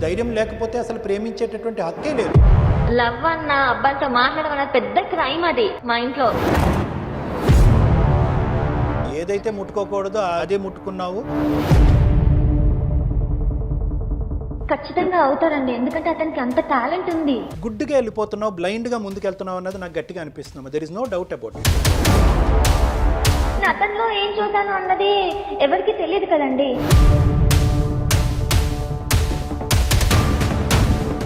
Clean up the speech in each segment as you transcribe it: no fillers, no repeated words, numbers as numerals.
ధైర్యం లేకపోతే అసలు ప్రేమించేటటువంటి హక్కే లేదు. లవ్ అన్న అబ్బాయితో మాట్లాడడం అన్నది పెద్ద క్రైమ్ అది మా ఇంట్లో. ఏదైతే ముట్టుకోకూడదో అదే ముట్టుకున్నావు. ఖచ్చితంగా అవుతారండి, ఎందుకంటే అతనికి అంత టాలెంట్ ఉంది. గుడ్డుగా వెళ్ళిపోతున్నావు, బ్లైండ్గా ముందుకెళ్తున్నావు అన్నది నాకు గట్టిగా అనిపిస్తుంది. There is no doubt about it. అతనిలో ఏం చూసాను అన్నది ఎవరికి తెలియదు కదండి.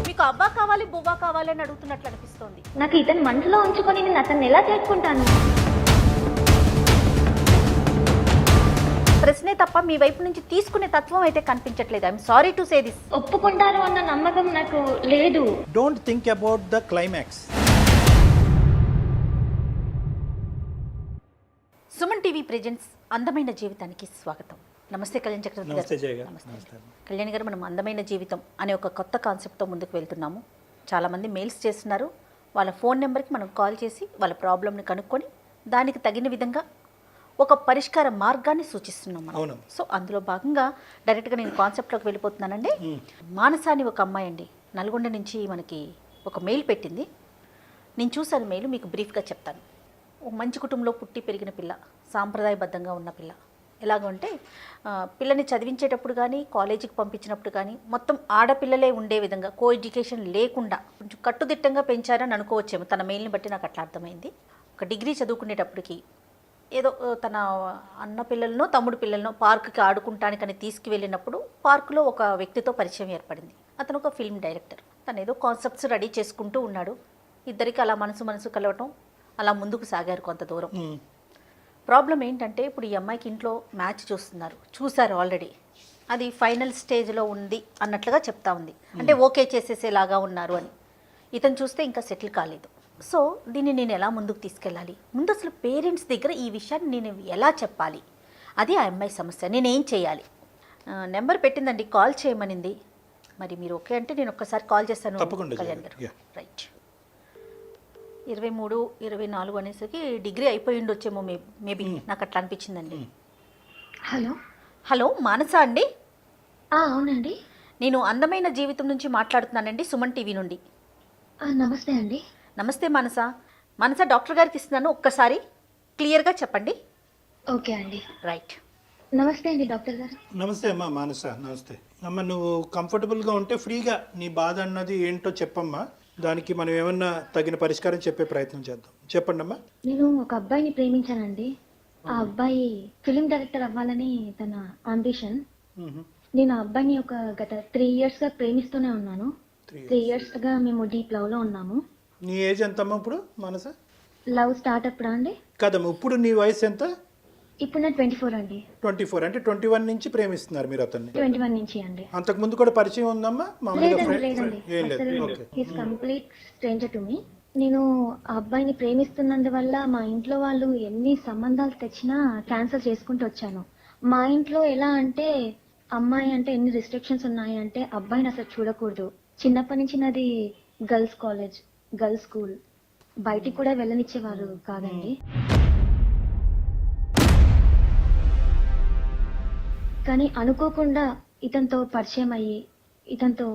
మీకు అబ్బా కావాలి బువ్వా కావాలి అని అడుగుతున్నట్లు అనిపిస్తోంది. నాకు ఇతను మనసులో ఉంచుకొని నేను అతన్ని ఎలా చేసుకుంటాను? ప్రశ్నే తప్ప మీ వైపు నుంచి తీసుకునే తత్వం అయితే కనిపించట్లేదు. I'm sorry to say this. ఒప్పుకుంటారు అన్న నమ్మకం నాకు లేదు. Don't think about the climax. Suman TV presents అందమైన జీవితానికి స్వాగతం. నమస్తే కళ్యాణ్ చక్రవర్తి గారు. నమస్తే జయ గారు. నమస్తే కళ్యాణ్ గారు. మనం అందమైన జీవితం అనే ఒక కొత్త కాన్సెప్ట్తో ముందుకు వెళ్తున్నాము. చాలామంది మెయిల్స్ చేస్తున్నారు. వాళ్ళ ఫోన్ నెంబర్కి మనం కాల్ చేసి వాళ్ళ ప్రాబ్లమ్ని కనుక్కొని దానికి తగిన విధంగా ఒక పరిష్కార మార్గాన్ని సూచిస్తున్నాం మనం. సో అందులో భాగంగా డైరెక్ట్గా నేను కాన్సెప్ట్లోకి వెళ్ళిపోతున్నానండి. మానస అని ఒక అమ్మాయి అండి, నల్గొండ నుంచి మనకి ఒక మెయిల్ పెట్టింది. నేను చూశాను మెయిల్, మీకు బ్రీఫ్గా చెప్తాను. ఒక మంచి కుటుంబంలో పుట్టి పెరిగిన పిల్ల, సాంప్రదాయబద్ధంగా ఉన్న పిల్ల. ఎలాగంటే పిల్లని చదివించేటప్పుడు కానీ కాలేజీకి పంపించినప్పుడు కానీ మొత్తం ఆడపిల్లలే ఉండే విధంగా, కో ఎడ్యుకేషన్ లేకుండా కొంచెం కట్టుదిట్టంగా పెంచారని అనుకోవచ్చేమో. తన మెయిల్ని బట్టి నాకు అట్లా అర్థమైంది. ఒక డిగ్రీ చదువుకునేటప్పటికి ఏదో తన అన్న పిల్లలను తమ్ముడు పిల్లలను పార్కుకి ఆడుకుంటానికని తీసుకువెళ్ళినప్పుడు పార్కులో ఒక వ్యక్తితో పరిచయం ఏర్పడింది. అతను ఒక ఫిల్మ్ డైరెక్టర్. తను ఏదో కాన్సెప్ట్స్ రెడీ చేసుకుంటూ ఉన్నాడు. ఇద్దరికి అలా మనసు కలవటం, అలా ముందుకు సాగారు కొంత దూరం. ప్రాబ్లం ఏంటంటే ఇప్పుడు ఈ అమ్మాయికి ఇంట్లో మ్యాచ్ చూశారు ఆల్రెడీ. అది ఫైనల్ స్టేజ్లో ఉంది అన్నట్లుగా చెప్తా ఉంది. అంటే ఓకే చేసేసేలాగా ఉన్నారు అని. ఇతను చూస్తే ఇంకా సెటిల్ కాలేదు. సో దీన్ని నేను ఎలా ముందుకు తీసుకెళ్ళాలి, ముందు అసలు పేరెంట్స్ దగ్గర ఈ విషయాన్ని నేను ఎలా చెప్పాలి, అది ఆ అమ్మాయి సమస్య. నేనేం చేయాలి? నెంబర్ పెట్టిందండి, కాల్ చేయమనింది. మరి మీరు ఓకే అంటే నేను ఒక్కసారి కాల్ చేస్తాను కళ్యాణ్ గారు. రైట్. 23, 24 అనేసరికి డిగ్రీ అయిపోయి ఉండొచ్చేమో మేబీ, నాకు అట్లా అనిపించిందండి. హలో మానస అండి? అవునండి, నేను అందమైన జీవితం నుంచి మాట్లాడుతున్నానండి, సుమన్ టీవీ నుండి. నమస్తే అండి. నమస్తే మానస డాక్టర్ గారికి ఇస్తున్నాను, ఒక్కసారి క్లియర్గా చెప్పండి. ఓకే అండి. రైట్. నమస్తే అండి డాక్టర్ గారు. నమస్తే అమ్మా మానస. నమస్తే అమ్మ. నువ్వు కంఫర్టబుల్గా ఉంటే ఫ్రీగా నీ బాధ అన్నది ఏంటో చెప్పమ్మా. దానికి మనం ఏమన్నా తగిన పరిష్కారం చెప్పే ప్రయత్నం చేద్దాం. చెప్పండి అమ్మా. నేను ఒక అబ్బాయిని ప్రేమించానండి. ఆ అబ్బాయి ఫిలిం డైరెక్టర్ అవ్వాలని తన అంబిషన్. నేను ఆ అబ్బాయిని ఒక గత 3 years గా ప్రేమిస్తూనే ఉన్నాను. 3 years గా మేము డీప్ లవ్ లో ఉన్నాము. నీ ఏజ్ ఎంతమ్మా ఇప్పుడు మానస? లవ్ స్టార్ట్ అప్పుడు అండి? కదమ్మా, ఇప్పుడు నీ వయసు ఎంత? ఇప్పుడు నా 24 అండి. 24 అంటే 21 నుంచి ప్రేమిస్తున్నారు మీరు అతన్ని? 21 నుంచి అండి. అంతకు ముందు కూడా పరిచయం ఉందమ్మా? లేదండి. He's complete stranger to me. నేను ఆ అబ్బాయిని ప్రేమిస్తున్నందువల్ల మా ఇంట్లో వాళ్ళు ఎన్ని సంబంధాలు తెచ్చినా క్యాన్సిల్ చేసుకుంటూ వచ్చాను. మా ఇంట్లో ఎలా అంటే, అమ్మాయి అంటే ఎన్ని రిస్ట్రిక్షన్స్ ఉన్నాయి అంటే, అబ్బాయిని అసలు చూడకూడదు. చిన్నప్పటి నుంచి నాది గర్ల్స్ కాలేజ్, గర్ల్స్ స్కూల్, బయటికి కూడా వెళ్ళనిచ్చేవారు కాదండి. కానీ అనుకోకుండా ఇతనితో పరిచయం అయ్యి ఇతనితో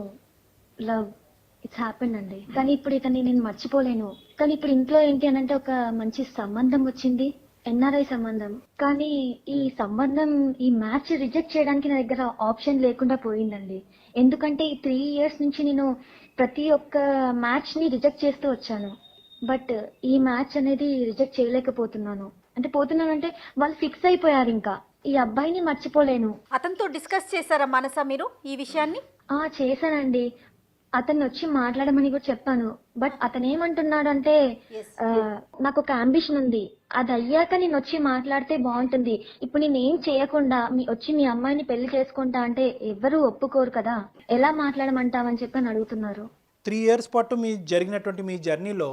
లవ్ ఇట్స్ హ్యాపెండ్ అండి. కానీ ఇప్పుడు ఇతన్ని నేను మర్చిపోలేను. కానీ ఇప్పుడు ఇంట్లో ఏంటి అని అంటే, ఒక మంచి సంబంధం వచ్చింది, NRI సంబంధం. కానీ ఈ సంబంధం, ఈ మ్యాచ్ రిజెక్ట్ చేయడానికి నా దగ్గర ఆప్షన్ లేకుండా పోయిందండి. ఎందుకంటే ఈ 3 years నుంచి నేను ప్రతి ఒక్క మ్యాచ్ ని రిజెక్ట్ చేస్తూ వచ్చాను. బట్ ఈ మ్యాచ్ అనేది రిజెక్ట్ చేయలేకపోతున్నాను. అంటే వాళ్ళు ఫిక్స్ అయిపోయారు. ఇంకా ఈ అబ్బాయిని మర్చిపోలేను. అతనితో డిస్కస్ చేశారా మానస మీరు ఈ విషయాన్ని? చేశానండి. అతన్ని వచ్చి మాట్లాడమని కూడా చెప్పాను. బట్ అతను ఏమంటున్నాడు అంటే, నాకు ఒక అంబిషన్ ఉంది, అది అయ్యాక నేను వచ్చి మాట్లాడితే బాగుంటుంది. ఇప్పుడు నేను ఏం చేయకుండా వచ్చి మీ అమ్మాయిని పెళ్లి చేసుకుంటా అంటే ఎవరు ఒప్పుకోరు కదా, ఎలా మాట్లాడమంటావని చెప్పి అని అడుగుతున్నారు. 3 years పాటు జరిగినటువంటి మీ జర్నీలో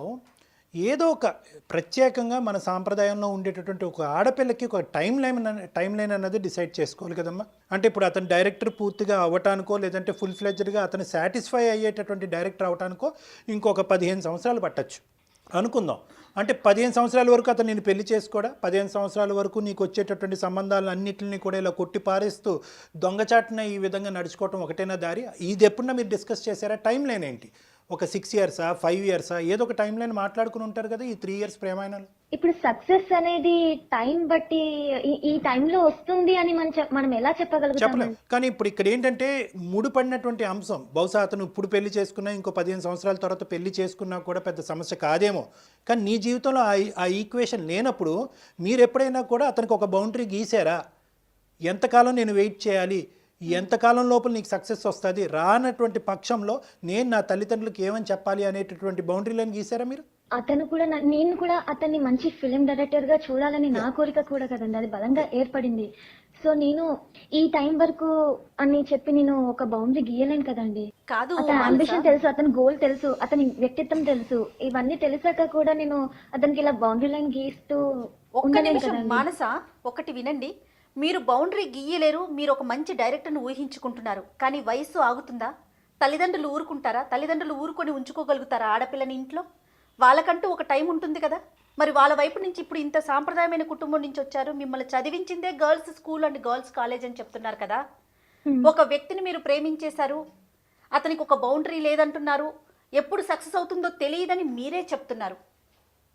ఏదో ఒక ప్రత్యేకంగా మన సాంప్రదాయంలో ఉండేటటువంటి ఒక ఆడపిల్లకి ఒక టైం లైన్ అన్నది డిసైడ్ చేసుకోవాలి కదమ్మా. అంటే ఇప్పుడు అతను డైరెక్టర్ పూర్తిగా అవ్వటానికో, లేదంటే ఫుల్ ఫ్లెడ్జ్డ్గా అతను సాటిస్ఫై అయ్యేటటువంటి డైరెక్టర్ అవ్వటానికో ఇంకొక 15 సంవత్సరాలు పట్టచ్చు అనుకుందాం. అంటే 15 సంవత్సరాల వరకు అతను నేను పెళ్లి చేసుకోడా? 15 సంవత్సరాల వరకు నీకు వచ్చేటటువంటి సంబంధాలు అన్నింటినీ కూడా ఇలా కొట్టి పారేస్తూ దొంగచాటున ఈ విధంగా నడుచుకోవటం ఒకటేనా దారి? ఇది ఎప్పుడన్నా మీరు డిస్కస్ చేశారా? టైం లైన్ ఏంటి? ఒక 6 ఇయర్సా, 5 ఇయర్సా, ఏదో ఒక టైం లైన్ మాట్లాడుకుని ఉంటారు కదా ఈ 3 ఇయర్స్ ప్రేమాయణాలు. ఇప్పుడు సక్సెస్ అనేది టైం బట్టి ఈ టైంలో వస్తుంది అని మనం ఎలా చెప్పగలుగుతాం? చెప్పలేం. కానీ ఇప్పుడు ఇక్కడ ఏంటంటే ముడిపడినటువంటి అంశం, బహుశా అతను ఇప్పుడు పెళ్లి చేసుకున్నా ఇంకో 15 సంవత్సరాల తర్వాత పెళ్లి చేసుకున్నా కూడా పెద్ద సమస్య కాదేమో. కానీ నీ జీవితంలో ఆ ఈక్వేషన్ లేనప్పుడు మీరు ఎప్పుడైనా కూడా అతనికి ఒక బౌండరీ గీసారా? ఎంతకాలం నేను వెయిట్ చేయాలి, ఎంతకాలం లోపల నీకు సక్సెస్ వస్తుంది, రానటువంటి పక్షంలో నేను నా తల్లిదండ్రులకు ఏమని చెప్పాలి అనేటటువంటి బౌండరీలను గీసారా మీరు? అతను కూడా నేను కూడా అతన్ని మంచి ఫిలిం డైరెక్టర్ గా చూడాలని నా కోరిక కూడా కదండి, అది బలంగా ఏర్పడింది. సో నేను ఈ టైం వరకు అని చెప్పి నేను ఒక బౌండరీ గీయలేను కదండి. కాదు, అతని అంబిషన్ తెలుసు, అతని గోల్ తెలుసు, అతని వ్యక్తిత్వం తెలుసు. ఇవన్నీ తెలిసాక కూడా నేను అతనికి ఇలా బౌండరీ లైన్ గీస్తూ ఒక్క ఉండలేను నిమిషం కదండి. మానస, ఒకటి వినండి. మీరు బౌండరీ గీయలేరు, మీరు ఒక మంచి డైరెక్టర్ని ఊహించుకుంటున్నారు, కానీ వయస్సు ఆగుతుందా? తల్లిదండ్రులు ఊరుకుంటారా? తల్లిదండ్రులు ఊరుకొని ఉంచుకోగలుగుతారా ఆడపిల్లని ఇంట్లో? వాళ్ళకంటూ ఒక టైం ఉంటుంది కదా. మరి వాళ్ళ వైపు నుంచి ఇప్పుడు ఇంత సాంప్రదాయమైన కుటుంబం నుంచి వచ్చారు, మిమ్మల్ని చదివించిందే girls school and girls college అని చెప్తున్నారు కదా. ఒక వ్యక్తిని మీరు ప్రేమించేశారు, అతనికి ఒక బౌండరీ లేదంటున్నారు, ఎప్పుడు సక్సెస్ అవుతుందో తెలియదని మీరే చెప్తున్నారు.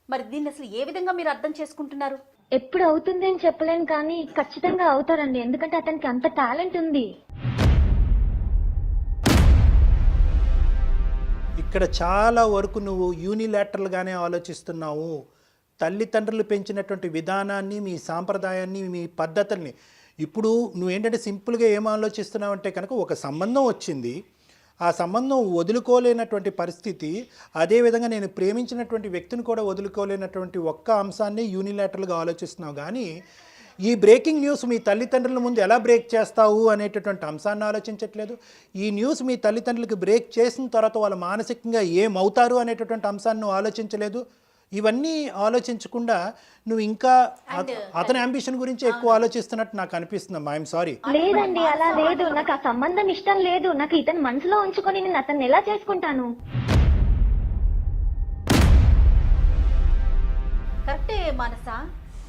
మరి దీన్ని అసలు ఏ విధంగా మీరు అర్థం చేసుకుంటున్నారు? ఎప్పుడు అవుతుంది అని చెప్పలేను, కానీ ఖచ్చితంగా అవుతారండి. ఎందుకంటే అతనికి అంత టాలెంట్ ఉంది. ఇక్కడ చాలా వరకు నువ్వు యూనిలాటరల్గానే ఆలోచిస్తున్నావు. తల్లిదండ్రులు పెంచినటువంటి విధానాన్ని, మీ సాంప్రదాయాన్ని, మీ పద్ధతుల్ని ఇప్పుడు నువ్వేంటంటే సింపుల్గా ఏం ఆలోచిస్తున్నావు అంటే కనుక ఒక సంబంధం వచ్చింది, ఆ సంబంధం వదులుకోలేనటువంటి పరిస్థితి, అదేవిధంగా నేను ప్రేమించినటువంటి వ్యక్తిని కూడా వదులుకోలేనటువంటి ఒక్క అంశాన్ని యూనిలాటరల్గా ఆలోచిస్తున్నావు. కానీ ఈ బ్రేకింగ్ న్యూస్ మీ తల్లిదండ్రుల ముందు ఎలా బ్రేక్ చేస్తావు అనేటటువంటి అంశాన్ని ఆలోచించట్లేదు. ఈ న్యూస్ మీ తల్లిదండ్రులకు బ్రేక్ చేసిన తర్వాత వాళ్ళు మానసికంగా ఏమవుతారు అనేటటువంటి అంశాన్ని నువ్వు ఆలోచించలేదు. ఇవన్నీ ఆలోచించకుండా నువ్వు ఇంకా అతని అంబిషన్ గురించి ఎక్కువ ఆలోచిస్తున్నట్టు నాకు అనిపిస్తుంది. I'm sorry. లేదండి, అలా లేదు. నాకు ఆ సంబంధం ఇష్టం లేదు. నాకు ఇతను మనసులో ఉంచుకొని నేను అతన్ని ఎలా చేసుకుంటాను? కరెక్టే మానస.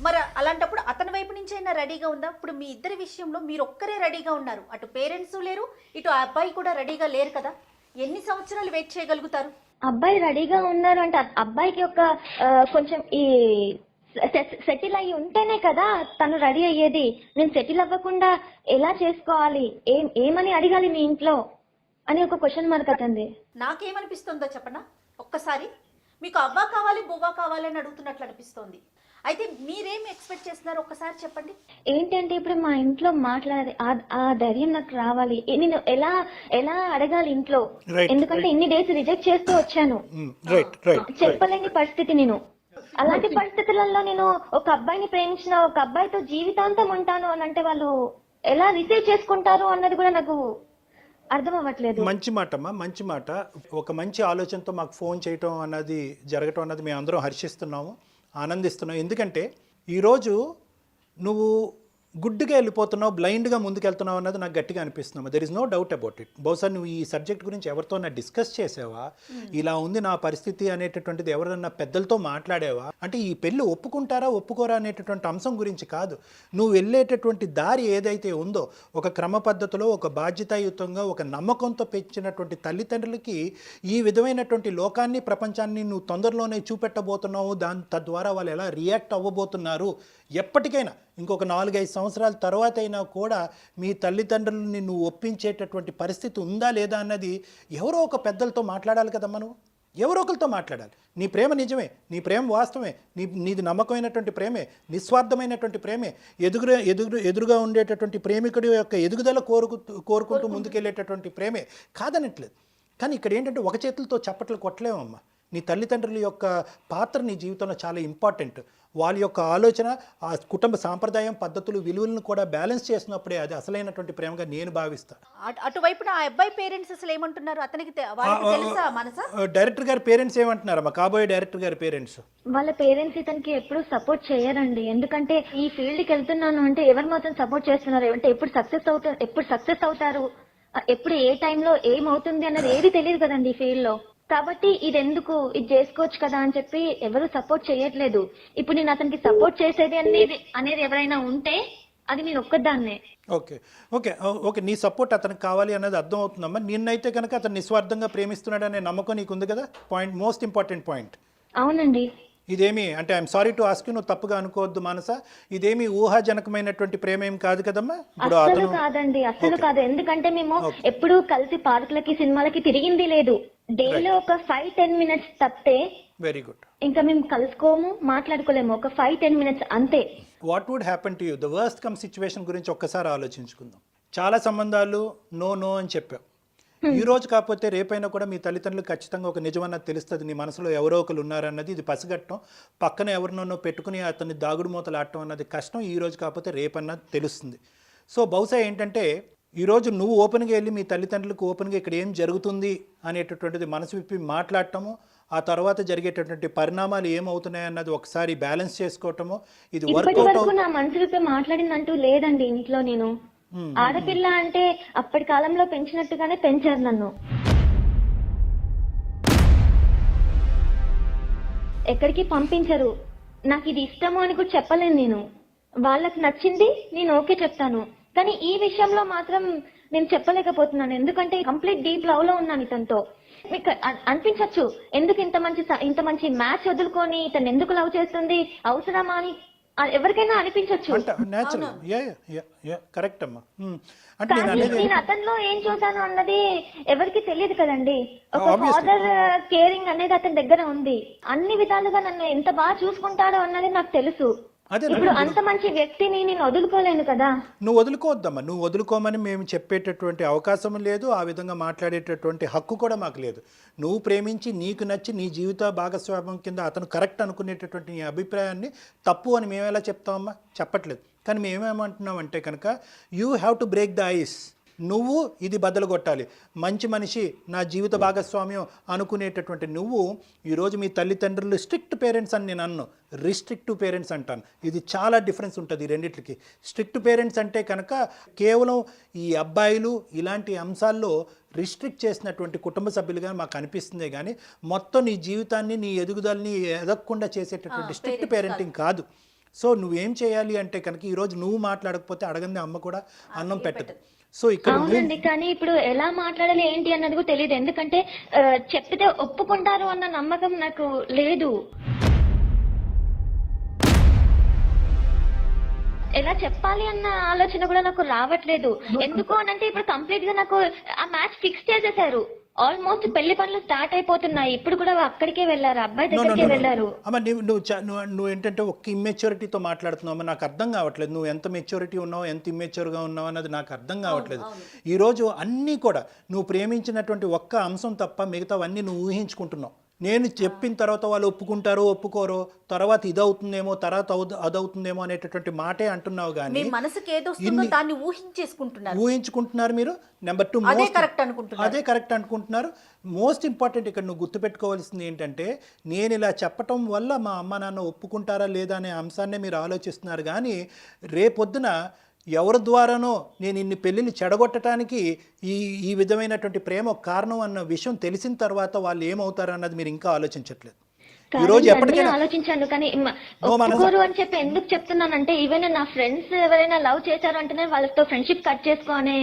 మరి అలాంటప్పుడు అతని వైపు నుంచి అయినా రెడీగా ఉందా? ఇప్పుడు మీ ఇద్దరి విషయంలో మీరు ఒక్కరే రెడీగా ఉన్నారు, అటు పేరెంట్స్ లేరు, ఇటు ఆ అబ్బాయి కూడా రెడీగా లేరు కదా. ఎన్ని సంవత్సరాలు వెయిట్ చేయగలుగుతారు? అబ్బాయి రెడీగా ఉన్నారు అంటే అబ్బాయికి ఒక కొంచెం ఈ సెటిల్ అయ్యి ఉంటేనే కదా తను రెడీ అయ్యేది. నేను సెటిల్ అవ్వకుండా ఎలా చేసుకోవాలి, ఏమని అడగాలి మీ ఇంట్లో అని ఒక క్వశ్చన్ మార్క్ అతంది. నాకేమనిపిస్తుందో చెప్పనా? ఒక్కసారి మీకు అవ్వా కావాలి బువ్వా కావాలి అని అడుగుతున్నట్లు అనిపిస్తోంది. అయితే మీరేమి ఎక్స్పెక్ట్ చేస్తున్నారు ఒక్కసారి చెప్పండి. ఏంటంటే ఇప్పుడు మా ఇంట్లో మాట్లాడే ఆ ధైర్యం నాకు రావాలి. నేను ఎలా అడగాలి ఇంట్లో? ఎందుకంటే ఇన్ని డేస్ రిజెక్ట్ చేస్తూ వచ్చాను, చెప్పలేని పరిస్థితి. నేను అలాంటి పరిస్థితులలో నేను ఒక అబ్బాయిని ప్రేమించిన, ఒక అబ్బాయితో జీవితాంతం ఉంటాను అని అంటే వాళ్ళు ఎలా రిసీవ్ చేసుకుంటారు అన్నది కూడా నాకు అర్థం అవ్వట్లేదు. మంచి మాట అమ్మా, మంచి మాట. ఒక మంచి ఆలోచనతో మాకు ఫోన్ చేయటం అన్నది జరగటం అన్నది మేము అందరం హర్షిస్తున్నాము, ఆనందిస్తున్నాం. ఎందుకంటే ఈరోజు నువ్వు గుడ్డుగా వెళ్ళిపోతున్నావు, బ్లైండ్గా ముందుకెళ్తున్నావు అన్నది నాకు గట్టిగా అనిపిస్తున్నావు. There is no doubt about it. బహుశా నువ్వు ఈ సబ్జెక్ట్ గురించి ఎవరితో డిస్కస్ చేసావా, ఇలా ఉంది నా పరిస్థితి అనేటటువంటిది ఎవరన్నా పెద్దలతో మాట్లాడేవా? అంటే ఈ పెళ్ళి ఒప్పుకుంటారా ఒప్పుకోరా అనేటటువంటి అంశం గురించి కాదు. నువ్వు వెళ్ళేటటువంటి దారి ఏదైతే ఉందో, ఒక క్రమ పద్ధతిలో, ఒక బాధ్యతాయుతంగా, ఒక నమ్మకంతో పెంచినటువంటి తల్లిదండ్రులకి ఈ విధమైనటువంటి లోకాన్ని, ప్రపంచాన్ని నువ్వు తొందరలోనే చూపెట్టబోతున్నావు. తద్వారా వాళ్ళు ఎలా రియాక్ట్ అవ్వబోతున్నారు, ఎప్పటికైనా ఇంకొక 4-5 సంవత్సరాల తర్వాత అయినా కూడా మీ తల్లిదండ్రులని నువ్వు ఒప్పించేటటువంటి పరిస్థితి ఉందా లేదా అన్నది ఎవరో ఒక పెద్దలతో మాట్లాడాలి కదమ్మా. నువ్వు ఎవరో ఒకరితో మాట్లాడాలి. నీ ప్రేమ నిజమే, నీ ప్రేమ వాస్తవమే, నీది నమ్మకమైనటువంటి ప్రేమే, నిస్వార్థమైనటువంటి ప్రేమే, ఎదురుగా ఉండేటటువంటి ప్రేమికుడి యొక్క ఎదుగుదల కోరుకుంటూ ముందుకెళ్ళేటటువంటి ప్రేమే, కాదనట్లేదు. కానీ ఇక్కడ ఏంటంటే ఒక చేతులతో చప్పట్లు కొట్టలేమమ్మా. నీ తల్లిదండ్రుల యొక్క పాత్ర నీ జీవితంలో చాలా ఇంపార్టెంట్. వాళ్ళ యొక్క ఆలోచన, ఆ కుటుంబ సాంప్రదాయం, పద్ధతులు, విలువలను కూడా బ్యాలెన్స్ చేసినప్పుడే అది అసలైనటువంటి ప్రేమగా నేను భావిస్తాను. అటువైపున ఆ అబ్బాయి పేరెంట్స్ అసలు ఏమంటున్నారు? అతనికి తెలుసా మనసా? డైరెక్టర్ గారి పేరెంట్స్ ఏమంటున్నారమ్మా? కాబోయే డైరెక్టర్ గారి పేరెంట్స్ వాళ్ళ పేరెంట్స్ ఇతనికి ఎప్పుడు సపోర్ట్ చేయరండి. ఎందుకంటే ఈ ఫీల్డ్ కి వెళ్తున్నాను అంటే ఎవరు మాత్రం సపోర్ట్ చేస్తున్నారు అంటే ఎప్పుడు సక్సెస్ అవుతారు, ఎప్పుడు ఏ టైంలో ఏమవుతుంది అన్నది ఏది తెలియదు కదండి ఈ ఫీల్డ్ లో. కాబట్టి ఇది ఎందుకు, ఇది చేసుకోవచ్చు కదా అని చెప్పి ఎవరు సపోర్ట్ చేయట్లేదు. ఇప్పుడు నేను అతనికి సపోర్ట్ చేసేది అనేది ఎవరైనా ఉంటే అది నేను ఒక్కదాన్నే. ఓకే ఓకే ఓకే నీ సపోర్ట్ అతనికి కావాలి అనేది అర్థం అవుతుందమ్మా. నిన్నైతే కనుక అతను నిస్వార్థంగా ప్రేమిస్తున్నాడు అనే నమ్మకం నీకు ఉంది కదా, పాయింట్, మోస్ట్ ఇంపార్టెంట్ పాయింట్. అవునండి. ఇదేమి అంటే I'm sorry to ask you, నువ్వు తప్పుగా అనుకోవద్దు మానస, ఇదేమి ఊహాజనకమైనటువంటి ప్రేమ ఏం కాదు కదమ్మా. ఇప్పుడు అస్సలు అతను కాదండి, అస్సలు కాదు. ఎందుకంటే మేము ఎప్పుడు కలిసి పార్కులకి సినిమాలకి తిరిగింది లేదు. డైలీ ఒక 5-10 మినిట్స్ తప్పితే వెరీ గుడ్. ఇంకా మేము కలుసుకోము, మాట్లాడుకోలేము. ఒక 5-10 మినిట్స్ అంతే. What would happen to you, the worst come situation గురించి ఒక్కసారి ఆలోచించుకుందాం. చాలా సంబంధాలు నో నో అని చెప్పావు. ఈ రోజు కాకపోతే రేపైనా కూడా మీ తల్లిదండ్రులు ఖచ్చితంగా ఒక నిజమన్నది తెలుస్తుంది, నీ మనసులో ఎవరో ఒకరు ఉన్నారన్నది. ఇది పసిగట్టడం, పక్కన ఎవరినో పెట్టుకుని అతన్ని దాగుడు మూతలు ఆడటం అన్నది కష్టం. ఈ రోజు కాకపోతే రేపన్నది తెలుస్తుంది. సో బహుశా ఏంటంటే ఈరోజు నువ్వు ఓపెన్గా వెళ్ళి మీ తల్లిదండ్రులకు ఓపెన్గా ఇక్కడ ఏం జరుగుతుంది అనేటటువంటిది మనసు విప్పి మాట్లాడటము, ఆ తర్వాత జరిగేటటువంటి పరిణామాలు ఏమవుతున్నాయి అన్నది ఒకసారి బ్యాలెన్స్ చేసుకోవటము, ఇది ఇప్పటి వర్కౌట్ వరకు నా మనసు విప్పి మాట్లాడిందంటూ లేదండి ఇంట్లో. నేను ఆడపిల్ల అంటే అప్పటి కాలంలో పెంచినట్టుగానే పెంచారు నన్ను. ఎక్కడికి పంపించరు. నాకు ఇది ఇష్టము అని కూడా చెప్పలేను నేను. వాళ్ళకి నచ్చింది నేను ఓకే చెప్తాను, కానీ ఈ విషయంలో మాత్రం నేను చెప్పలేకపోతున్నాను. ఎందుకంటే కంప్లీట్ డీప్ లవ్ లో ఉన్నాను ఇతనితో. మీకు అనిపించచ్చు ఎందుకు ఇంత మంచి మ్యాచ్ వదులుకొని ఇతను ఎందుకు లవ్ చేస్తుంది, అవసరమా అని ఎవరికైనా అనిపించచ్చు. కరెక్ట్ అమ్మా. అంటే నేను అతనిలో ఏం చూసాను అన్నది ఎవరికి తెలియదు కదండి. ఒక ఫాదర్ కేరింగ్ అనేది అతని దగ్గర ఉంది. అన్ని విధాలుగా నన్ను ఎంత బాగా చూసుకుంటాడో అన్నది నాకు తెలుసు. ఇప్పుడు అంత మంచి వ్యక్తిని నేను వదులుకోలేను కదా. నువ్వు వదులుకోవద్దమ్మా, నువ్వు వదులుకోమని మేము చెప్పేటటువంటి అవకాశం లేదు, ఆ విధంగా మాట్లాడేటటువంటి హక్కు కూడా మాకు లేదు. నువ్వు ప్రేమించి నీకు నచ్చి నీ జీవిత భాగస్వామ్యం కింద అతను కరెక్ట్ అనుకునేటటువంటి నీ అభిప్రాయాన్ని తప్పు అని మేము ఎలా చెప్తామమ్మా? చెప్పట్లేదు. కానీ మేమేమంటున్నాం అంటే కనుక you have to break the ice. నువ్వు ఇది బద్దలు కొట్టాలి. మంచి మనిషి, నా జీవిత భాగస్వామ్యం అనుకునేటటువంటి నువ్వు ఈరోజు మీ తల్లిదండ్రులు స్ట్రిక్ట్ పేరెంట్స్ అని నేను అన్ను, రిస్ట్రిక్టివ్ పేరెంట్స్ అంటాను. ఇది చాలా డిఫరెన్స్ ఉంటుంది ఈ రెండిట్లకి. స్ట్రిక్ట్ పేరెంట్స్ అంటే కనుక కేవలం ఈ అబ్బాయిలు ఇలాంటి అంశాల్లో రిస్ట్రిక్ట్ చేసినటువంటి కుటుంబ సభ్యులుగా మాకు అనిపిస్తుంది, కానీ మొత్తం నీ జీవితాన్ని నీ ఎదుగుదలని ఎదగకుండా చేసేటటువంటి స్ట్రిక్ట్ పేరెంటింగ్ కాదు. సో నువ్వేం చేయాలి అంటే కనుక ఈరోజు నువ్వు మాట్లాడకపోతే అడగంది అమ్మ కూడా అన్నం పెట్టదు. సో ఇక్కడ అవునండి, కానీ ఇప్పుడు ఎలా మాట్లాడాలి ఏంటి అన్నది కూడా తెలియదు. ఎందుకంటే చెప్తే ఒప్పుకుంటారు అన్న నమ్మకం నాకు లేదు. ఎలా చెప్పాలి అన్న ఆలోచన కూడా నాకు రావట్లేదు. ఎందుకు అనంటే ఇప్పుడు కంప్లీట్ గా నాకు ఆ మ్యాచ్ ఫిక్స్ చేసేసారు. ఆల్మోస్ట్ పెళ్లి పనులు స్టార్ట్ అయిపోతున్నాయి. ఇప్పుడు కూడా అక్కడికే వెళ్ళారు, అబ్బాయి దగ్గరికే వెళ్ళారు. అమ్మ నువ్వు ఏంటంటే ఒక ఇమ్మెచ్యూరిటీతో మాట్లాడుతున్నావు అమ్మ, నాకు అర్థం కావట్లేదు. నువ్వు ఎంత మెచ్యూరిటీ ఉన్నావు, ఎంత ఇమ్మెచ్యూర్గా ఉన్నావు అన్నది నాకు అర్థం కావట్లేదు. ఈరోజు అన్నీ కూడా నువ్వు ప్రేమించినటువంటి ఒక్క అంశం తప్ప మిగతావన్నీ నువ్వు ఊహించుకుంటున్నావు. నేను చెప్పిన తర్వాత వాళ్ళు ఒప్పుకుంటారో ఒప్పుకోరో, తర్వాత ఇదవుతుందేమో తర్వాత అదవుతుందేమో అనేటటువంటి మాటే అంటున్నావు, కానీ ఊహించుకుంటున్నారు మీరు. నెంబర్ 2 అదే కరెక్ట్ అనుకుంటున్నారు. మోస్ట్ ఇంపార్టెంట్ ఇక్కడ నువ్వు గుర్తుపెట్టుకోవాల్సింది ఏంటంటే, నేను ఇలా చెప్పటం వల్ల మా అమ్మ నాన్న ఒప్పుకుంటారా లేదా అనే అంశాన్నే మీరు ఆలోచిస్తున్నారు, కానీ రేపొద్దున ఎవరి ద్వారానో నేను ఇన్ని పెళ్ళిళ్ళు చెడగొట్టడానికి ఈ విధమైనటువంటి ప్రేమ కారణం అన్న విషయం తెలిసిన తర్వాత వాళ్ళు ఏమవుతారు అన్నది మీరు ఇంకా ఆలోచించట్లేదు. ఈ రోజు ఎప్పటికైనా ఆలోచించాను, కానీ ఒప్పుకోరు అని చెప్పి ఎందుకు చెప్తున్నానంటే, ఈవెన్ నా ఫ్రెండ్స్ ఎవరైనా లవ్ చేశారు అంటేనే వాళ్ళతో ఫ్రెండ్షిప్ కట్ చేసుకోనే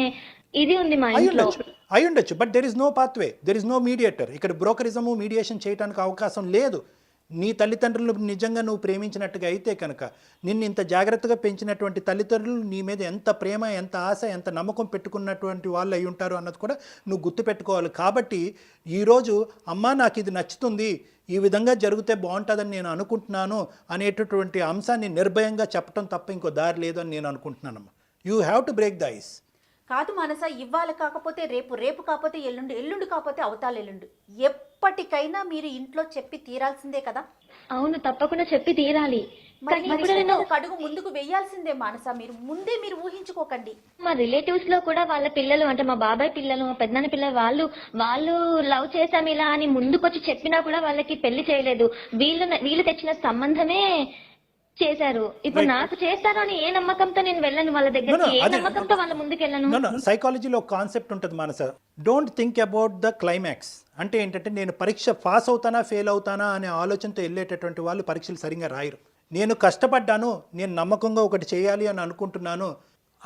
ఇది ఉంది మా ఇంట్లో. అయి ఉండొచ్చు, but there is no pathway, there is no mediator. ఇక్కడ బ్రోకరిజము మీడియేషన్ చేయడానికి అవకాశం లేదు. నీ తల్లిదండ్రులు నిజంగా నువ్వు ప్రేమించినట్టుగా అయితే కనుక, నిన్ను ఇంత జాగ్రత్తగా పెంచినటువంటి తల్లిదండ్రులు నీ మీద ఎంత ప్రేమ, ఎంత ఆశ, ఎంత నమ్మకం పెట్టుకున్నటువంటి వాళ్ళు అయి ఉంటారు అన్నది కూడా నువ్వు గుర్తుపెట్టుకోవాలి. కాబట్టి ఈరోజు అమ్మ నాకు ఇది నచ్చుతుంది, ఈ విధంగా జరిగితే బాగుంటుందని నేను అనుకుంటున్నాను అనేటటువంటి అంశాన్ని నిర్భయంగా చెప్పడం తప్ప ఇంకో దారి లేదు అని నేను అనుకుంటున్నానమ్మా. You have to break the ice. కాదు మానస, ఇవాళ కాకపోతే రేపు, రేపు కాకపోతే ఎల్లుండి, ఎల్లుండి కాకపోతే అవతాల ఎల్లుండి, ఎప్పటికైనా మీరు ఇంట్లో చెప్పి తీరాల్సిందే కదా. అవును, తప్పకుండా చెప్పి తీరాలి. అడుగు ముందుకు వెయ్యాల్సిందే మానస. మీరు ఊహించుకోకండి. మా రిలేటివ్స్ లో కూడా వాళ్ళ పిల్లలు, అంటే మా బాబాయ్ పిల్లలు, మా పెద్దనాన్న పిల్లలు, వాళ్ళు లవ్ చేసాం ఇలా అని ముందుకొచ్చి చెప్పినా కూడా వాళ్ళకి పెళ్లి చేయలేదు. వీళ్ళు తెచ్చిన సంబంధమే చేశారు. ఇప్పుడు Right. నాకు చేస్తారు అని ఏ నమ్మకంతో నేను వెళ్ళను వాళ్ళ No, దగ్గరికి, ఏ అదే నమ్మకంతో వాళ్ళ ముందుకు వెళ్ళను. సైకాలజీలో ఒక కాన్సెప్ట్ ఉంటుంది మనస, don't think about the climax. అంటే ఏంటంటే నేను పరీక్ష పాస్ అవుతానా ఫెయిల్ అవుతానా అనే ఆలోచనతో వెళ్ళేటటువంటి వాళ్ళు పరీక్షలు సరిగ్గా రాయరు. నేను కష్టపడ్డాను, నేను నమ్మకంగా ఒకటి చేయాలి అని అనుకుంటున్నాను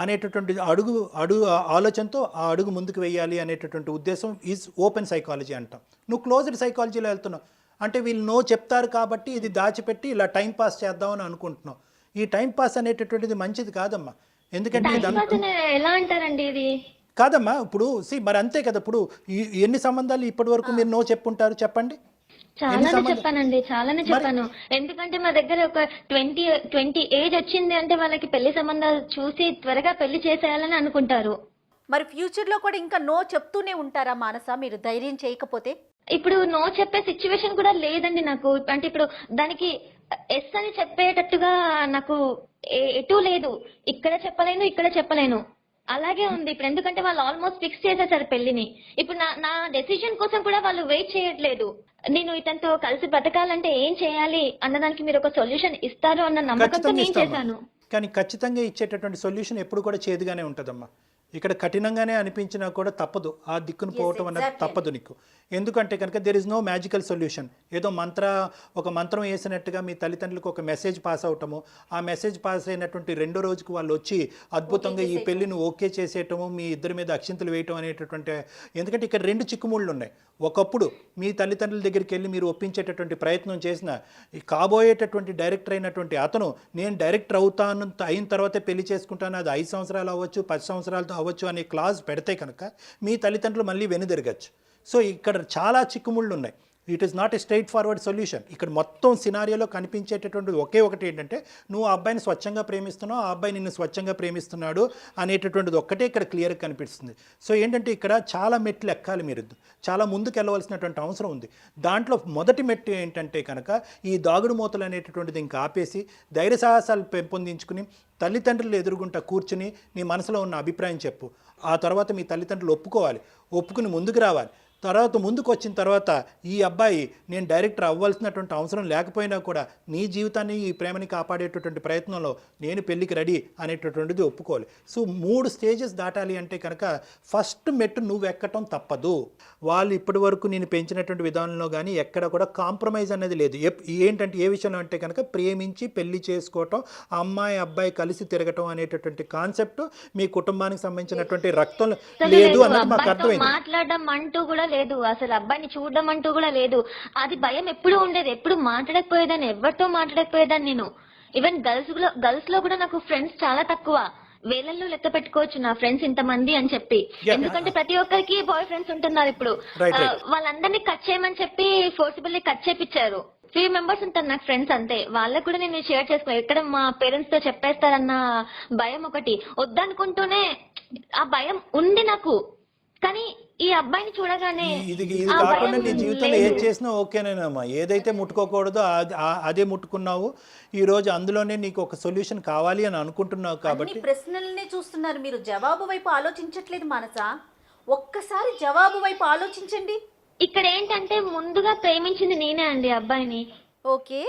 అనేటటువంటి అడుగు ఆలోచనతో ఆ అడుగు ముందుకు వేయాలి అనేటటువంటి ఉద్దేశం ఈజ్ ఓపెన్ సైకాలజీ అంటాం. నువ్వు క్లోజ్డ్ సైకాలజీలో వెళ్తున్నావు అంటే వీళ్ళు నో చెప్తారు కాబట్టి ఇది దాచిపెట్టి ఇలా టైం పాస్ చేద్దామని అనుకుంటున్నావు. ఈ టైం పాస్ అనేటటువంటిది మంచిది కాదమ్మా. ఎందుకంటే టైం ఇదంతా పాస్ అని ఎలా అంటారండి ఇది? కాదమ్మా. ఇప్పుడు మరి అంతే కదా, ఇప్పుడు ఎన్ని సంబంధాలు ఇప్పటి వరకు మీరు నో చెప్పుంటారు చెప్పండి. చాలానే చెప్పానండి, చాలానే చెప్పాను. ఎందుకంటే మా దగ్గర ఒక 20 ఏజ్ వచ్చింది అంటే వాళ్ళకి పెళ్లి సంబంధాలు చూసి త్వరగా పెళ్లి చేసేయాలని అనుకుంటారు. మరి ఫ్యూచర్లో కూడా ఇంకా నో చెప్తూనే ఉంటారా మానస, మీరు ధైర్యం చేయకపోతే? ఇప్పుడు నో చెప్పే సిచ్యువేషన్ కూడా లేదండి నాకు. అంటే ఇప్పుడు దానికి ఎస్ అని చెప్పేటట్టుగా నాకు ఎటు లేదు. ఇక్కడ చెప్పలేను, ఇక్కడ చెప్పలేను, అలాగే ఉంది ఇప్పుడు. ఎందుకంటే వాళ్ళు ఆల్మోస్ట్ ఫిక్స్ చేసేసారు పెళ్లిని. ఇప్పుడు నా డెసిషన్ కోసం కూడా వాళ్ళు వెయిట్ చేయట్లేదు. నేను ఇతనితో కలిసి బ్రతకాలంటే ఏం చేయాలి అన్నదానికి మీరు ఒక సొల్యూషన్ ఇస్తారు అన్న నమ్మకంతో ఖచ్చితంగా నేను ఇస్తామా. చేశాను. కానీ ఖచ్చితంగా ఇచ్చేటటువంటి సొల్యూషన్ ఎప్పుడు కూడా చేదుగానే ఉంటుందమ్మా. ఇక్కడ కఠినంగానే అనిపించినా కూడా తప్పదు, ఆ దిక్కును పోవటం అన్నది exactly. తప్పదు నీకు. ఎందుకంటే కనుక there is no magical solution. ఏదో ఒక మంత్రం వేసినట్టుగా మీ తల్లిదండ్రులకు ఒక మెసేజ్ పాస్ అవటము, ఆ మెసేజ్ పాస్ అయినటువంటి రెండో రోజుకు వాళ్ళు వచ్చి అద్భుతంగా ఈ పెళ్లిని ఓకే చేసేయటము, మీ ఇద్దరి మీద అక్షింతలు వేయటం అనేటటువంటి. ఎందుకంటే ఇక్కడ రెండు చిక్కుముళ్ళు ఉన్నాయి. ఒకప్పుడు మీ తల్లిదండ్రుల దగ్గరికి వెళ్ళి మీరు ఒప్పించేటటువంటి ప్రయత్నం చేసిన ఈ కాబోయేటటువంటి డైరెక్టర్ అయినటువంటి అతను నేను డైరెక్టర్ అయిన తర్వాతే పెళ్లి చేసుకుంటాను, అది 5 సంవత్సరాలు అవ్వచ్చు 10 సంవత్సరాలతో అవ్వచ్చు అనే క్లాజ్ పెడితే కనుక మీ తల్లిదండ్రులు మళ్ళీ వెనుదిరగచ్చు. సో ఇక్కడ చాలా చిక్కుముళ్ళు ఉన్నాయి. It is not a straight forward solution. ఇక్కడ మొత్తం సినారియోలో కనిపించేటటువంటిది ఒకే ఒకటి ఏంటంటే నువ్వు ఆ అబ్బాయిని స్వచ్ఛంగా ప్రేమిస్తున్నావు, ఆ అబ్బాయి నిన్ను స్వచ్ఛంగా ప్రేమిస్తున్నాడు అనేటటువంటిది ఒక్కటే ఇక్కడ క్లియర్గా కనిపిస్తుంది. సో ఏంటంటే ఇక్కడ చాలా మెట్లు ఎక్కాలి, మీరు చాలా ముందుకు వెళ్ళవలసినటువంటి అవసరం ఉంది. దాంట్లో మొదటి మెట్టు ఏంటంటే కనుక ఈ దాగుడు మూతలు అనేటటువంటిది ఇంకా ఆపేసి ధైర్య సాహసాలు పెంపొందించుకుని తల్లిదండ్రులు ఎదురుగుంటా కూర్చుని నీ మనసులో ఉన్న అభిప్రాయం చెప్పు. ఆ తర్వాత మీ తల్లిదండ్రులు ఒప్పుకుని ముందుకు రావాలి. తర్వాత ముందుకు వచ్చిన తర్వాత ఈ అబ్బాయి నేను డైరెక్టర్ అవ్వాల్సినటువంటి అవసరం లేకపోయినా కూడా నీ జీవితాన్ని ఈ ప్రేమని కాపాడేటటువంటి ప్రయత్నంలో నేను పెళ్ళికి రెడీ అనేటటువంటిది ఒప్పుకోవాలి. సో 3 స్టేజెస్ దాటాలి అంటే కనుక ఫస్ట్ మెట్టు నువ్వు ఎక్కటం తప్పదు. వాళ్ళు ఇప్పటి వరకు నేను పెంచినటువంటి విధానంలో కానీ ఎక్కడ కూడా కాంప్రమైజ్ అనేది లేదు. ఏంటంటే ఏ విషయంలో అంటే కనుక ప్రేమించి పెళ్లి చేసుకోవటం, అమ్మాయి అబ్బాయి కలిసి తిరగటం అనేటటువంటి కాన్సెప్ట్ మీ కుటుంబానికి సంబంధించినటువంటి రక్తం లేదు అన్నది మాకు అర్థమైంది. మాట్లాడడం అంటూ కూడా లేదు, అసలు అబ్బాయిని చూడడం అంటూ కూడా లేదు. అది భయం ఎప్పుడు ఉండేది, ఎప్పుడు మాట్లాడకపోయేదాన్ని, ఎవరితో మాట్లాడకపోయేదాన్ని నేను. ఈవెన్ గర్ల్స్ లో కూడా నాకు ఫ్రెండ్స్ చాలా తక్కువ, వేలల్లో లెక్క పెట్టుకోవచ్చు నా ఫ్రెండ్స్ ఇంతమంది అని చెప్పి. ఎందుకంటే ప్రతి ఒక్కరికి బాయ్ ఫ్రెండ్స్ ఉంటున్నారు ఇప్పుడు. వాళ్ళందరినీ కట్ చేయమని చెప్పి ఫోర్సిబుల్లీ కట్ చేపించారు. 3 మెంబర్స్ ఉంటారు నాకు ఫ్రెండ్స్ అంతే. వాళ్ళకు కూడా నేను షేర్ చేసుకో, ఎక్కడ మా పేరెంట్స్ తో చెప్పేస్తారన్న భయం ఒకటి వద్దనుకుంటూనే ఆ భయం ఉంది నాకు. కానీ ఈ అబ్బాయిని చూడగానే ఇది కాకుండా నీ జీవితంలో ఏది చేసినా ఓకేనేనమ్మా. ఏదైతే ముట్టుకోకూడదో అదే ముట్టుకున్నావు. ఈ రోజు అందులోనే నీకు ఒక సొల్యూషన్ కావాలి అని అనుకుంటున్నావు కాబట్టి ప్రశ్నలనే చూస్తున్నారు మీరు, జవాబు వైపు ఆలోచించట్లేదు మానస. ఒక్కసారి జవాబు వైపు ఆలోచించండి. ఇక్కడ ఏంటంటే ముందుగా ప్రేమించింది నేనే అండి అబ్బాయిని. ఓకే,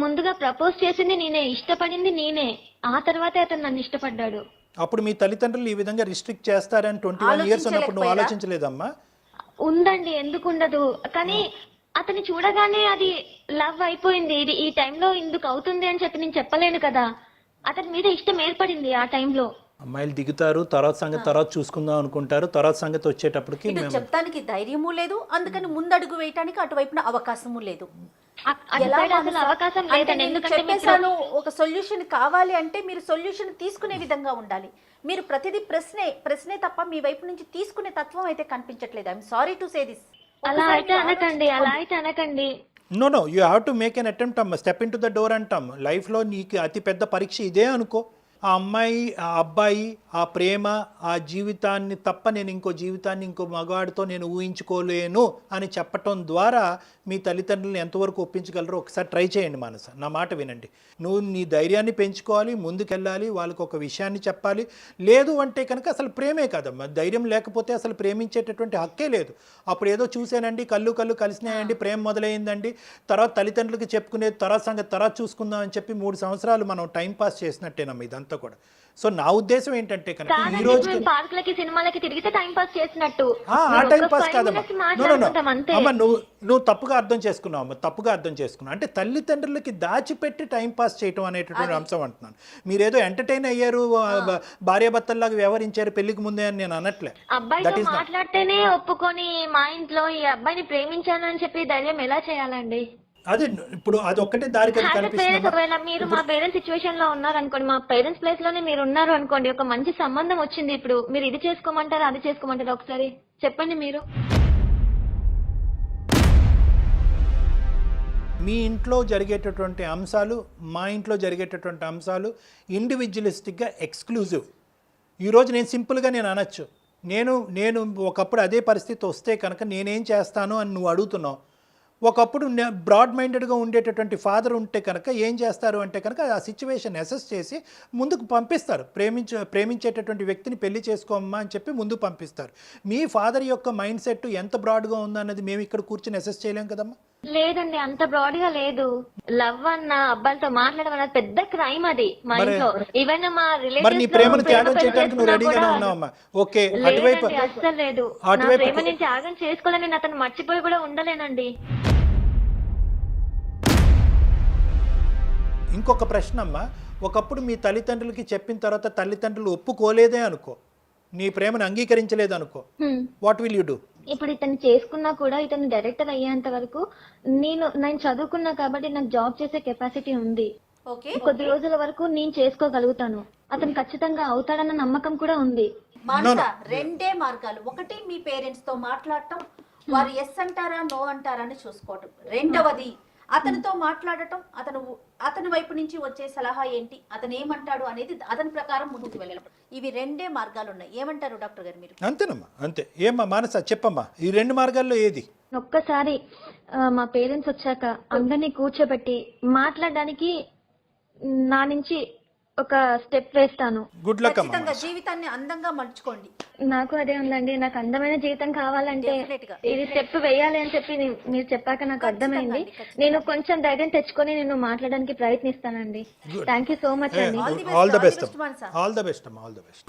ముందుగా ప్రపోజ్ చేసింది నేనే, ఇష్టపడింది నేనే, ఆ తర్వాతే అతను నన్ను ఇష్టపడ్డాడు. అప్పుడు మీ తల్లిదండ్రులు ఈ విధంగా రిస్ట్రిక్ట్ చేస్తారని 21 ఇయర్స్ ఉన్నప్పుడు నువ్వు ఆలోచించలేదమ్మా? ఉందండి, ఎందుకు ఉండదు. కానీ అతన్ని చూడగానే అది లవ్ అయిపోయింది. ఇది ఈ టైంలో ఇందుకు అవుతుంది అని చెప్పి నేను చెప్పలేను కదా. అతని మీద ఇష్టం ఏర్పడింది ఆ టైంలో. అమ్మాయిలు దిగుతారు, తర్వాత సంగతి తర్వాత చూసుకుందాం అనుకుంటారు. తర్వాత సంగతి వచ్చేటప్పటికి చెప్తానికి ధైర్యము లేదు, అందుకని ముందడుగు వేయటానికి అటువైపున అవకాశము లేదు. అవకాశం లేదండి. ఎందుకంటే చెప్పేసాను, ఒక సొల్యూషన్ కావాలి అంటే మీరు సొల్యూషన్ తీసుకునే విధంగా ఉండాలి. మీరు ప్రతిదీ ప్రశ్నే తప్ప మీ వైపు నుంచి తీసుకునే తత్వం అయితే కనిపించట్లేదు. I'm sorry to say this. అలా అయితే అనకండి. No you have to make an attempt అమ్మ. Step in to the door అంటాం. లైఫ్లో నీకు అతి పెద్ద పరీక్ష ఇదే అనుకో. ఆ అమ్మాయి, ఆ అబ్బాయి, ఆ ప్రేమ, ఆ జీవితాన్ని తప్ప నేను ఇంకో జీవితాన్ని ఇంకో మగవాడితో నేను ఊహించుకోలేను అని చెప్పటం ద్వారా మీ తల్లిదండ్రులను ఎంతవరకు ఒప్పించగలరో ఒకసారి ట్రై చేయండి మానస. నా మాట వినండి. నువ్వు నీ ధైర్యాన్ని పెంచుకోవాలి, ముందుకెళ్ళాలి, వాళ్ళకు ఒక విషయాన్ని చెప్పాలి. లేదు అంటే కనుక అసలు ప్రేమే కాదమ్మా. ధైర్యం లేకపోతే అసలు ప్రేమించేటటువంటి హక్కే లేదు. అప్పుడు ఏదో చూశానండి, కళ్ళు కలిసినాయండి, ప్రేమ మొదలైందండి, తర్వాత తల్లిదండ్రులకి చెప్పుకునేది తర్వాత సంగతి తర్వాత చూసుకుందాం అని చెప్పి 3 సంవత్సరాలు మనం టైం పాస్ చేసినట్టేనమ్మా ఇదంతా కూడా. సో నా ఉద్దేశం ఏంటంటే కనుక ఈ కాదండి, రోజు మేము పార్కులకి సినిమాలకి తిరిగితే టైం పాస్ చేసినట్టు. ఆ మేము టైం ఒక పాస్ 5 కాదమ్మా. minutes మాట్లాడుకుంటాం అంతే. అమ్మ నువ్వు తప్పుగా అర్థం చేసుకున్నావు అమ్మ, తప్పుగా అర్థం చేసుకున్నావు. అంటే తల్లిదండ్రులకి దాచిపెట్టి టైం పాస్ చేయటం అనేటటువంటి అంశం అంటున్నాను. మీరేదో ఎంటర్టైన్ అయ్యారు, భార్యాభర్తల్లాగా వ్యవహరించారు పెళ్లికి ముందే అని నేను అనట్లే. అబ్బాయితో మాట్లాడితేనే ఒప్పుకొని మా ఇంట్లో ఈ అబ్బాయిని ప్రేమించాను అని చెప్పి ధైర్యం ఎలా చేయాలండి? అది ఇప్పుడు అది ఒక్కటే దారి కదా కనిపిస్తుంది. ఒకవేళ మీరు మా పేరెంట్స్ సిచ్యువేషన్ లో ఉన్నారు అనుకోండి, మా పేరెంట్స్ ప్లేస్ లోనే మీరు ఉన్నారు అనుకోండి, ఒక మంచి సంబంధం వచ్చింది, ఇప్పుడు మీరు ఇది చేసుకోమంటారా అది చేసుకోమంటారా ఒకసారి చెప్పండి మీరు. మీ ఇంట్లో జరిగేటటువంటి అంశాలు, మా ఇంట్లో జరిగేటటువంటి అంశాలు ఇండివిజువలిస్టిక్గా ఎక్స్క్లూజివ్. ఈరోజు నేను సింపుల్గా నేను అనొచ్చు, నేను ఒకప్పుడు అదే పరిస్థితి వస్తే కనుక నేనేం చేస్తాను అని నువ్వు అడుగుతున్నావు. ఒకప్పుడు బ్రాడ్ మైండెడ్గా ఉండేటటువంటి ఫాదర్ ఉంటే కనుక ఏం చేస్తారు అంటే కనుక ఆ సిచ్యువేషన్ అసెస్ చేసి ముందుకు పంపిస్తారు. ప్రేమించేటటువంటి వ్యక్తిని పెళ్లి చేసుకోమ్మా అని చెప్పి ముందుకు పంపిస్తారు. మీ ఫాదర్ యొక్క మైండ్ సెట్ ఎంత బ్రాడ్గా ఉందన్నది మేము ఇక్కడ కూర్చొని అసెస్ చేయలేం కదమ్మా. లేదండి, అంత బ్రాడ్ గా లేదు. లవ్ అన్న అబ్బాయిలతో మాట్లాడడం అన్నది పెద్ద క్రైమ్ అది మా ఇంట్లో. ఈవెన్ మా మరి నీ ప్రేమను త్యాగం చేయడానికి నువ్వు రెడీగానే ఉన్నావమ్మా? ఓకే, అటువైపు అస్సలు లేదు. నా ప్రేమ నేను త్యాగం చేసుకోవాలని నేను అతను మర్చిపోయి కూడా ఉండలేనండి. ఇంకొక ప్రశ్న అమ్మా, ఒకప్పుడు మీ తల్లిదండ్రులకి చెప్పిన తర్వాత తల్లిదండ్రులు ఒప్పుకోలేదే అనుకో, నీ ప్రేమను అంగీకరించలేదు అనుకో, వాట్ విల్ యూ డూ? ఇప్పుడు ఇతను చేసుకున్నా కూడా ఇతను డైరెక్టర్ అయ్యేంత వరకు నేను చదువుకున్నా కాబట్టి నాకు జాబ్ చేసే కెపాసిటీ ఉంది. కొద్ది రోజుల వరకు నేను చేసుకోగలుగుతాను. అతను ఖచ్చితంగా అవుతాడన్న నమ్మకం కూడా ఉంది. రెండే మార్గాలు. ఒకటి మీ పేరెంట్స్ తో మాట్లాడటం, వారు ఎస్ అంటారా నో అంటారా అని చూసుకోవటం. రెండవది అతనితో మాట్లాడటం, అతని వైపు నుంచి వచ్చే సలహా ఏంటి, అతను ఏమంటాడు అనేది అతని ప్రకారం ముందుకు వెళ్ళడం. ఇవి రెండే మార్గాలు ఉన్నాయి. ఏమంటారు డాక్టర్ గారు మీరు? అంతేనమ్మా, అంతే. ఏమ్మా మానస చెప్పమ్మా, ఈ 2 మార్గాల్లో ఏది? ఒక్కసారి మా పేరెంట్స్ వచ్చాక అందరినీ కూర్చోబెట్టి మాట్లాడడానికి నా నుంచి ఒక స్టెప్ వేస్తాను. గుడ్ లక్ అమ్మా. ఖచ్చితంగా జీవితాన్ని అందంగా మలుచుకోండి. నాకు అదే ఉందండి, నాకు అందమైన జీవితం కావాలంటే ఇది స్టెప్ వేయాలి అని చెప్పి మీరు చెప్పాక నాకు అర్థమైంది. నేను కొంచెం ధైర్యం తెచ్చుకొని నేను మాట్లాడడానికి ప్రయత్నిస్తానండి. థ్యాంక్ యూ సో మచ్ అండి. All the best. All the best అమ్మా, ఆల్ ద బెస్ట్.